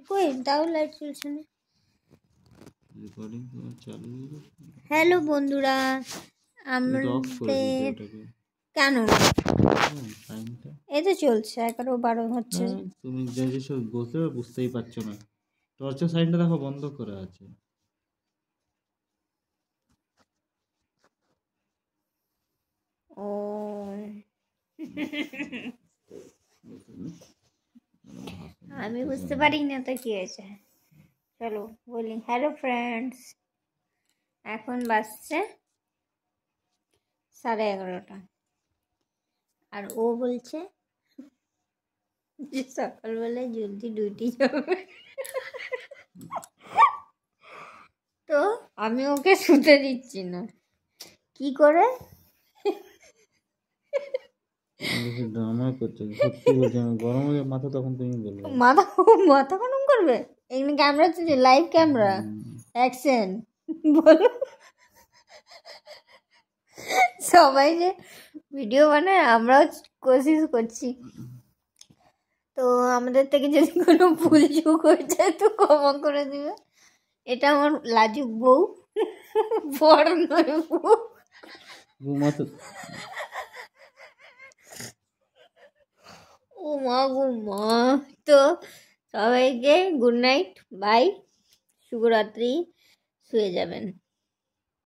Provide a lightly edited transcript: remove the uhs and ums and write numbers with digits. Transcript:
কই তাও লাইট চলছে না। রেকর্ডিং চালু হ্যালো বন্ধুরা, আমাদের কেন টাইমটা এই তো চলছে 11:12 হচ্ছে। তুমি যে সব বলতে বুঝতেই পারছো না। টর্চের সাইনটা দেখো বন্ধ করা আছে। ও আমি বুঝতে পারি না তো কি হয়েছে। চলো বলি হ্যালো ফ্রেন্ডস, এখন বাজছে 11:30 আর ও বলছে যে সকালবেলায় জলদি ডিউটি যাবে। তো আমি ওকে শুতে দিচ্ছি না, কি করে ড্রামা করছে, সত্যি বলছি আমি গরমে মাথা, তখন তুমি বলবে মাথা মাথা গরম করবে। এখানে ক্যামেরা চলছে, লাইভ ক্যামেরা, অ্যাকশন বলো। সবাই যে ভিডিও বানায় আমরাও কোশিশ করছি। তো আমাদের থেকে যদি কোনো ভুল চুক হয়ে যায় তো ক্ষমা করে দিবে। এটা আমার লাজুক বউ, বড় নয় বউ। ও মা গো মা। তো সবাইকে গুড নাইট, বাই, শুভরাত্রি, শুয়ে যাবেন।